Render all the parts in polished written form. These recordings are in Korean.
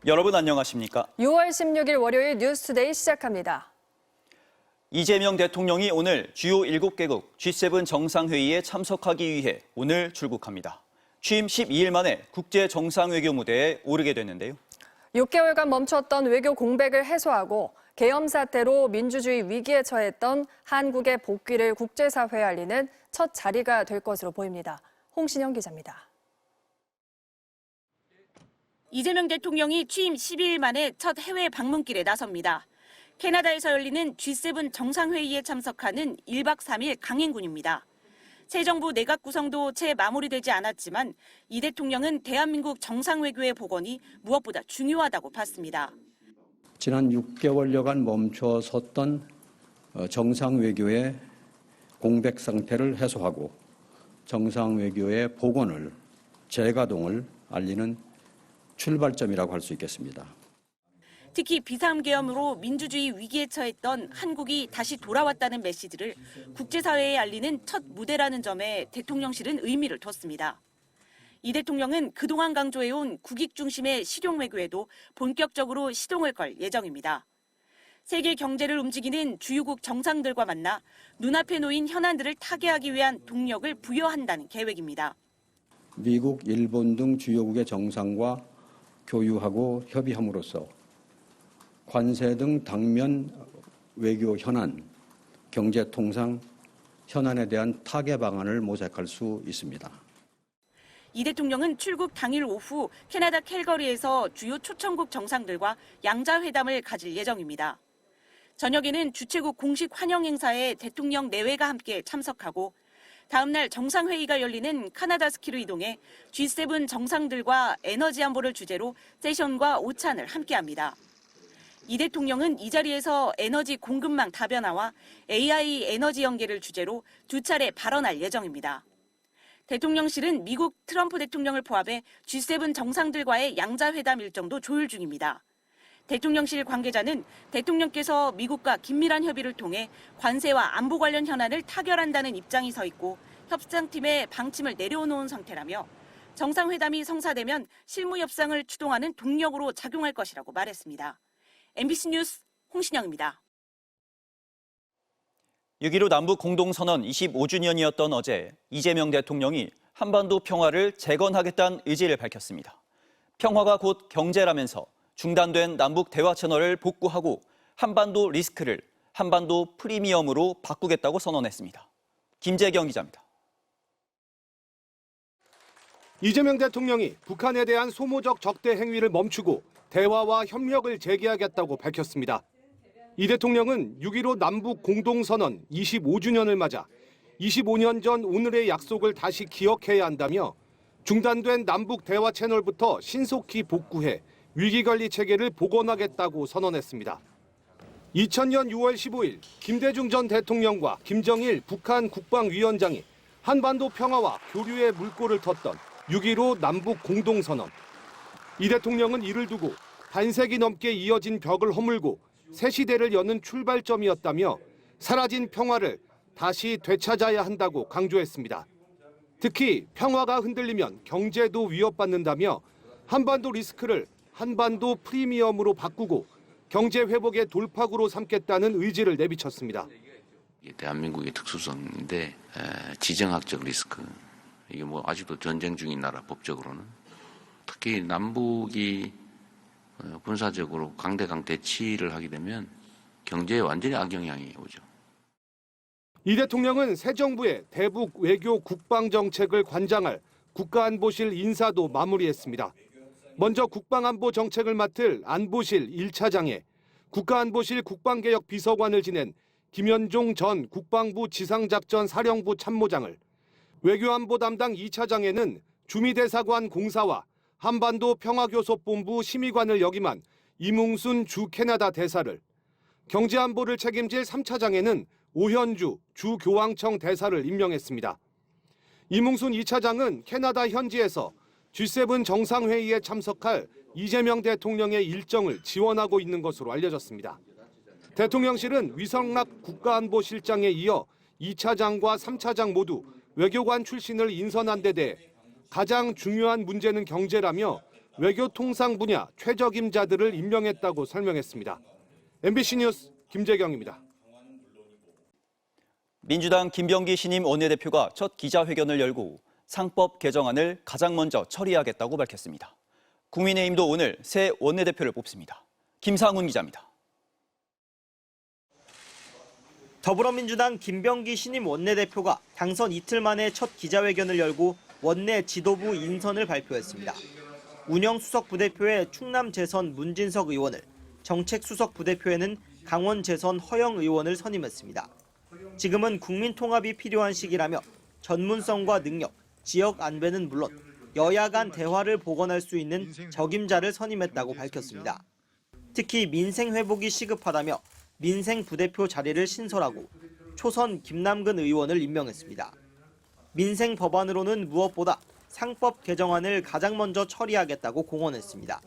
여러분 안녕하십니까? 6월 16일 월요일 뉴스투데이 시작합니다. 이재명 대통령이 오늘 주요 7개국 G7 정상회의에 참석하기 위해 오늘 출국합니다. 취임 12일 만에 국제 정상외교 무대에 오르게 됐는데요. 6개월간 멈췄던 외교 공백을 해소하고 계엄 사태로 민주주의 위기에 처했던 한국의 복귀를 국제사회에 알리는 첫 자리가 될 것으로 보입니다. 홍신영 기자입니다. 이재명 대통령이 취임 12일 만에 첫 해외 방문길에 나섭니다. 캐나다에서 열리는 G7 정상회의에 참석하는 1박 3일 강행군입니다. 새 정부 내각 구성도 채 마무리되지 않았지만 이 대통령은 대한민국 정상외교의 복원이 무엇보다 중요하다고 봤습니다. 지난 6개월여간 멈춰섰던 정상외교의 공백 상태를 해소하고 정상외교의 복원을 재가동을 알리는 출발점이라고 할 수 있겠습니다. 특히 비상계엄으로 민주주의 위기에 처했던 한국이 다시 돌아왔다는 메시지를 국제사회에 알리는 첫 무대라는 점에 대통령실은 의미를 뒀습니다. 이 대통령은 그동안 강조해온 국익 중심의 실용외교에도 본격적으로 시동을 걸 예정입니다. 세계 경제를 움직이는 주요국 정상들과 만나 눈앞에 놓인 현안들을 타개하기 위한 동력을 부여한다는 계획입니다. 미국, 일본 등 주요국의 정상과 교유하고 협의함으로써 관세 등 당면 외교 현안, 경제 통상 현안에 대한 타개 방안을 모색할 수 있습니다. 이 대통령은 출국 당일 오후 캐나다 캘거리에서 주요 초청국 정상들과 양자회담을 가질 예정입니다. 저녁에는 주최국 공식 환영 행사에 대통령 내외가 함께 참석하고 다음 날 정상회의가 열리는 카나다 스키로 이동해 G7 정상들과 에너지 안보를 주제로 세션과 오찬을 함께합니다. 이 대통령은 이 자리에서 에너지 공급망 다변화와 AI 에너지 연계를 주제로 두 차례 발언할 예정입니다. 대통령실은 미국 트럼프 대통령을 포함해 G7 정상들과의 양자회담 일정도 조율 중입니다. 대통령실 관계자는 대통령께서 미국과 긴밀한 협의를 통해 관세와 안보 관련 현안을 타결한다는 입장이 서 있고 협상팀의 방침을 내려놓은 상태라며 정상회담이 성사되면 실무 협상을 추동하는 동력으로 작용할 것이라고 말했습니다. MBC 뉴스 홍신영입니다. 6.15 남북 공동선언 25주년이었던 어제 이재명 대통령이 한반도 평화를 재건하겠다는 의지를 밝혔습니다. 평화가 곧 경제라면서 중단된 남북 대화 채널을 복구하고 한반도 리스크를 한반도 프리미엄으로 바꾸겠다고 선언했습니다. 김재경 기자입니다. 이재명 대통령이 북한에 대한 소모적 적대 행위를 멈추고 대화와 협력을 재개하겠다고 밝혔습니다. 이 대통령은 6.15 남북 공동선언 25주년을 맞아 25년 전 오늘의 약속을 다시 기억해야 한다며 중단된 남북 대화 채널부터 신속히 복구해 위기관리 체계를 복원하겠다고 선언했습니다. 2000년 6월 15일 김대중 전 대통령과 김정일 북한 국방위원장이 한반도 평화와 교류의 물꼬를 텄던 6.15 남북 공동선언. 이 대통령은 이를 두고 반세기 넘게 이어진 벽을 허물고 새 시대를 여는 출발점이었다며 사라진 평화를 다시 되찾아야 한다고 강조했습니다. 특히 평화가 흔들리면 경제도 위협받는다며 한반도 리스크를 한반도 프리미엄으로 바꾸고 경제 회복의 돌파구로 삼겠다는 의지를 내비쳤습니다. 대한민국의 특수성인데 지정학적 리스크, 이게 뭐 아직도 전쟁 중인 나라 법적으로는 특히 남북이 군사적으로 강대강 대치를 하게 되면 경제에 완전히 악영향이 오죠. 이 대통령은 새 정부의 대북 외교 국방정책을 관장할 국가안보실 인사도 마무리했습니다. 먼저 국방안보 정책을 맡을 안보실 1차장에 국가안보실 국방개혁 비서관을 지낸 김현종 전 국방부 지상작전 사령부 참모장을, 외교안보 담당 2차장에는 주미대사관 공사와 한반도 평화교섭본부 심의관을 역임한 이뭉순 주 캐나다 대사를, 경제안보를 책임질 3차장에는 오현주 주 교황청 대사를 임명했습니다. 이뭉순 2차장은 캐나다 현지에서 G7 정상회의에 참석할 이재명 대통령의 일정을 지원하고 있는 것으로 알려졌습니다. 대통령실은 위성락 국가안보실장에 이어 2차장과 3차장 모두 외교관 출신을 인선한 데 대해 가장 중요한 문제는 경제라며 외교 통상 분야 최적임자들을 임명했다고 설명했습니다. MBC 뉴스 김재경입니다. 민주당 김병기 신임 원내대표가 첫 기자회견을 열고 상법 개정안을 가장 먼저 처리하겠다고 밝혔습니다. 국민의힘도 오늘 새 원내대표를 뽑습니다. 김상훈 기자입니다. 더불어민주당 김병기 신임 원내대표가 당선 이틀 만에 첫 기자회견을 열고 원내 지도부 인선을 발표했습니다. 운영수석 부대표에 충남 재선 문진석 의원을, 정책수석 부대표에는 강원 재선 허영 의원을 선임했습니다. 지금은 국민 통합이 필요한 시기라며 전문성과 능력, 지역 안배는 물론 여야 간 대화를 복원할 수 있는 적임자를 선임했다고 밝혔습니다. 특히 민생 회복이 시급하다며 민생 부대표 자리를 신설하고 초선 김남근 의원을 임명했습니다. 민생 법안으로는 무엇보다 상법 개정안을 가장 먼저 처리하겠다고 공언했습니다.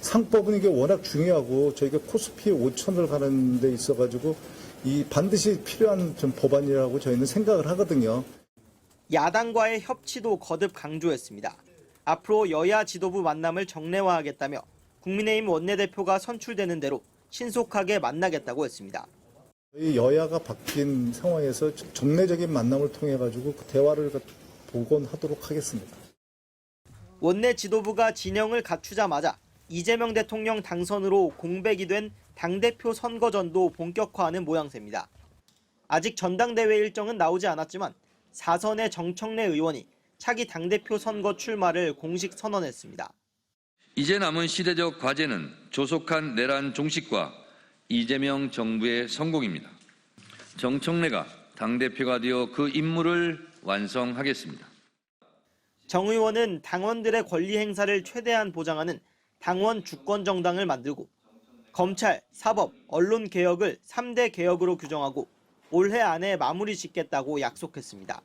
상법은 이게 워낙 중요하고 저희가 코스피 5천을 가는 데 있어가지고 이 반드시 필요한 좀 법안이라고 저희는 생각을 하거든요. 야당과의 협치도 거듭 강조했습니다. 앞으로 여야 지도부 만남을 정례화하겠다며 국민의힘 원내대표가 선출되는 대로 신속하게 만나겠다고 했습니다. 저희 여야가 바뀐 상황에서 정례적인 만남을 통해 가지고 그 대화를 복원하도록 하겠습니다. 원내 지도부가 진영을 갖추자마자 이재명 대통령 당선으로 공백이 된 당대표 선거전도 본격화하는 모양새입니다. 아직 전당대회 일정은 나오지 않았지만 4선의 정청래 의원이 차기 당대표 선거 출마를 공식 선언했습니다. 이제 남은 시대적 과제는 조속한 내란 종식과 이재명 정부의 성공입니다. 정청래가 당대표가 되어 그 임무를 완성하겠습니다. 정 의원은 당원들의 권리 행사를 최대한 보장하는 당원 주권 정당을 만들고 검찰, 사법, 언론 개혁을 3대 개혁으로 규정하고 올해 안에 마무리 짓겠다고 약속했습니다.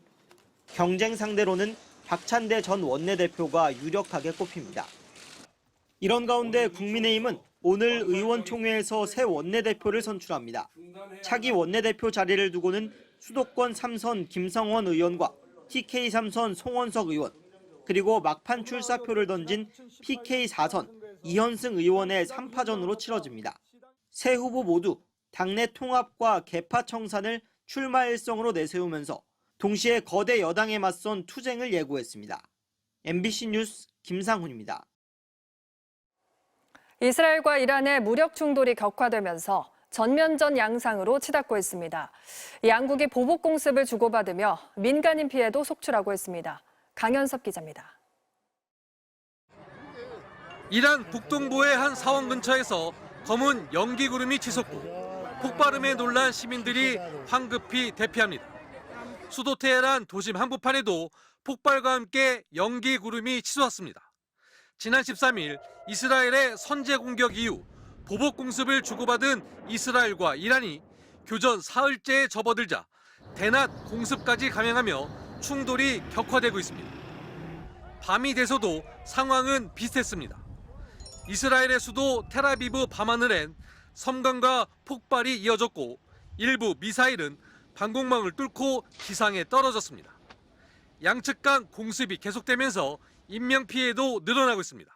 경쟁 상대로는 박찬대 전 원내대표가 유력하게 꼽힙니다. 이런 가운데 국민의힘은 오늘 의원총회에서 새 원내대표를 선출합니다. 차기 원내대표 자리를 두고는 수도권 3선 김성원 의원과 TK 3선 송원석 의원, 그리고 막판 출사표를 던진 PK 4선 이현승 의원의 3파전으로 치러집니다. 새 후보 모두 당내 통합과 계파 청산을 출마 일성으로 내세우면서 동시에 거대 여당에 맞선 투쟁을 예고했습니다. MBC 뉴스 김상훈입니다. 이스라엘과 이란의 무력 충돌이 격화되면서 전면전 양상으로 치닫고 있습니다. 양국이 보복 공습을 주고받으며 민간인 피해도 속출하고 있습니다. 강현섭 기자입니다. 이란 북동부의 한 사원 근처에서 검은 연기 구름이 치솟고 폭발음에 놀란 시민들이 황급히 대피합니다. 수도 테헤란 도심 한복판에도 폭발과 함께 연기 구름이 치솟았습니다. 지난 13일 이스라엘의 선제 공격 이후 보복 공습을 주고받은 이스라엘과 이란이 교전 사흘째에 접어들자 대낮 공습까지 감행하며 충돌이 격화되고 있습니다. 밤이 돼서도 상황은 비슷했습니다. 이스라엘의 수도 텔아비브 밤하늘엔 섬광과 폭발이 이어졌고 일부 미사일은 방공망을 뚫고 기상에 떨어졌습니다. 양측 간 공습이 계속되면서 인명피해도 늘어나고 있습니다.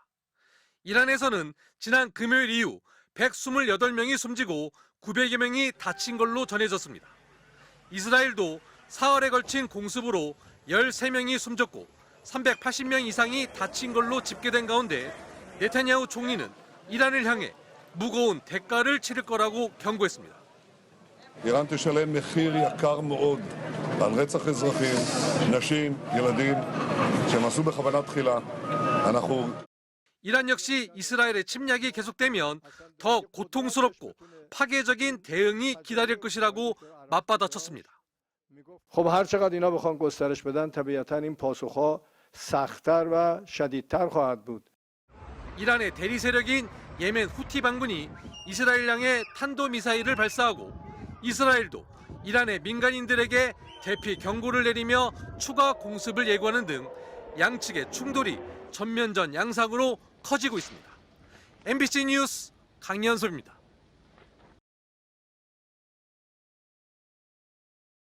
이란에서는 지난 금요일 이후 128명이 숨지고 900여 명이 다친 걸로 전해졌습니다. 이스라엘도 사흘에 걸친 공습으로 13명이 숨졌고 380명 이상이 다친 걸로 집계된 가운데 네타냐후 총리는 이란을 향해 무거운 대가를 치를 거라고 경고했습니다. איראן תשלם מחיר יקר מאוד על רצח אזרחים, נשים, ילדים, שהם עשו בכוונה תחילה. 이란 역시 이스라엘의 침략이 계속되면 더 고통스럽고 파괴적인 대응이 기다릴 것이라고 맞받아쳤습니다. خب هر چقدر اینا بخوان گسترش بدن طبیعتاً این پاسخها سخت‌تر و شدیدتر خواهد بود. 이란의 대리 세력인 예멘 후티 반군이 이스라엘 향해 탄도미사일을 발사하고 이스라엘도 이란의 민간인들에게 대피 경고를 내리며 추가 공습을 예고하는 등 양측의 충돌이 전면전 양상으로 커지고 있습니다. MBC 뉴스 강연솔입니다.